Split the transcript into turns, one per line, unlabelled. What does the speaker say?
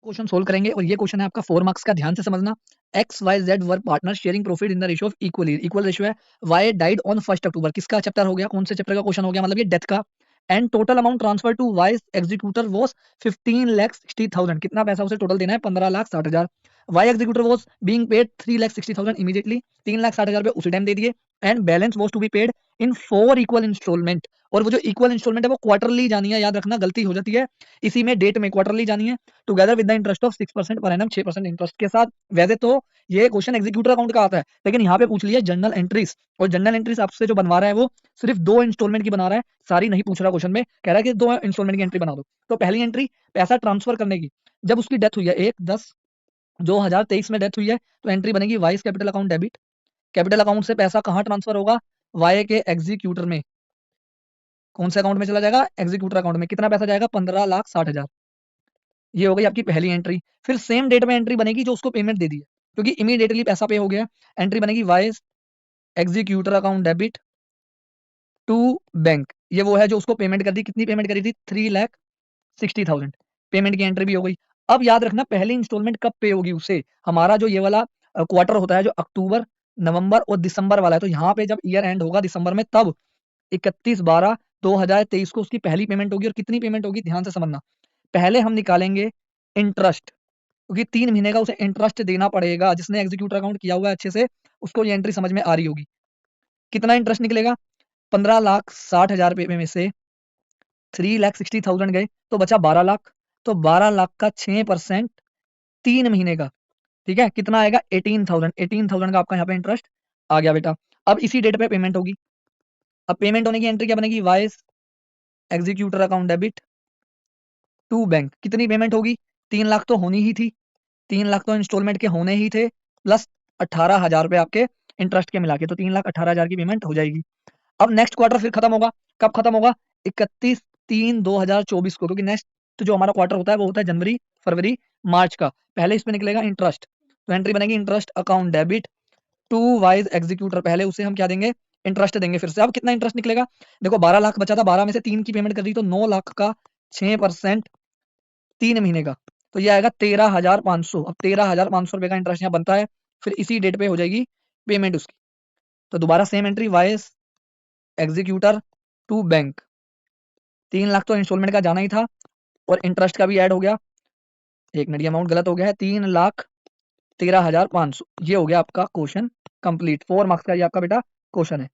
Question solve करेंगे और ये क्वेश्चन है आपका 4 मार्क्स का। ध्यान से समझना। X Y Z were partner sharing profit in the ratio of equally. Equal ratio है। Y died on 1 October. किसका चैप्टर हो गया? कौन से चैप्टर का क्वेश्चन हो गया? मतलब ये डेथ का। And total amount transfer to Y executor was 15,60,000। कितना पैसा उसे टोटल देना है? 15,60,000। Y executor was being paid 3,60,000 immediately. 3,60,000 रुपए उसी टाइम दे दिए। And balance was to be paid in 4 equal instalment. और वो जो इक्वल इंस्टॉलमेंट है वो क्वार्टरली जानी है। याद रखना, गलती हो जाती है इसी में, डेट में क्वार्टरली जानी है। Together with the interest of 6% per annum, 6% interest के साथ। वैसे तो ये क्वेश्चन एग्जीक्यूटर अकाउंट का आता है, लेकिन यहाँ पे पूछ लिया जनरल एंट्रीज। और जनरल एंट्रीज आपसे जो बनवा रहा है वो सिर्फ 2 इंस्टॉलमेंट की बना रहा है, सारी नहीं पूछ रहा क्वेश्चन में। कह रहा है कि 2 इंस्टॉलमेंट की एंट्री बना दो। तो पहली एंट्री, पैसा ट्रांसफर करने की। जब उसकी डेथ हुई है 1/10/2023 में डेथ हुई है, तो एंट्री बनेगी vice capital account debit. Capital account से पैसा कहाँ ट्रांसफर होगा? वाई के एग्जीक्यूटर में। कौन से अकाउंट में चला जाएगा? एग्जीक्यूटर अकाउंट में। कितना पैसा जाएगा? 15,60,000। ये हो गई आपकी पहली एंट्री। फिर सेम डेट में एंट्री बनेगी जो उसको पेमेंट दे दी है, क्योंकि इमीडिएटली पैसा पे हो गया। एंट्री बनेगी Y's executor account debit to bank. ये वो है जो उसको पेमेंट कर दी। कितनी पेमेंट करी थी? 3,60,000। पेमेंट की एंट्री भी हो गई। अब याद रखना, पहली इंस्टॉलमेंट कब पे होगी उसे? हमारा जो ये वाला क्वार्टर होता है, जो अक्टूबर, नवंबर और दिसंबर वाला है, तो यहाँ पे जब ईयर एंड होगा दिसंबर में, तब 31/12/2023 को उसकी पहली पेमेंट होगी। और कितनी पेमेंट होगी? ध्यान से समझना। पहले हम निकालेंगे इंटरेस्ट, क्योंकि 3 महीने का उसे इंटरेस्ट देना पड़ेगा। जिसने एग्जीक्यूटर अकाउंट किया हुआ है अच्छे से, उसको ये एंट्री समझ में आ रही होगी। कितना इंटरेस्ट निकलेगा? 15,60,000 रुपए में से 3,60,000 गए तो बचा 12 लाख। तो 12 लाख का 6% 3 महीने का, ठीक है, कितना आएगा? 18,000। 18,000 का आपका यहाँ पे इंटरेस्ट आ गया बेटा। अब इसी डेट पे पेमेंट होगी। अब पेमेंट होने की एंट्री क्या बनेगी? Y's executor account debit to bank. कितनी पेमेंट होगी? 3 लाख तो होनी ही थी। 3 लाख तो इंस्टॉलमेंट के होने ही थे, प्लस 18,000 रुपए आपके इंटरेस्ट के मिला के, तो 3,18,000 की पेमेंट हो जाएगी। अब नेक्स्ट क्वार्टर फिर खत्म होगा। कब खत्म होगा? 31/3/2024 को, क्योंकि नेक्स्ट जो हमारा क्वार्टर होता है वो होता है जनवरी, फरवरी, मार्च का। पहले इसमें निकलेगा इंटरेस्ट, तो एंट्री बनेगी interest account debit to Y's executor. पहले उसे हम क्या देंगे? इंटरेस्ट देंगे फिर से। अब कितना इंटरेस्ट निकलेगा? देखो 12 लाख बचा था, 12 में से 3 की पेमेंट कर दी, तो 9 लाख का 6% 3 महीने का, तो ये आएगा 13,500। अब 13,500 रुपए का इंटरेस्ट यहाँ बनता है। फिर इसी डेट पे हो जाएगी पेमेंट उसकी। तो दोबारा same entry, Y's executor to bank. 3 lakh तो इंस्टॉलमेंट का जाना ही था, और इंटरेस्ट का भी ऐड हो गया। एक मिनट, अमाउंट गलत हो गया है। 3,13,500। ये हो गया आपका क्वेश्चन कंप्लीट। 4 मार्क्स का ये आपका बेटा क्वेश्चन है।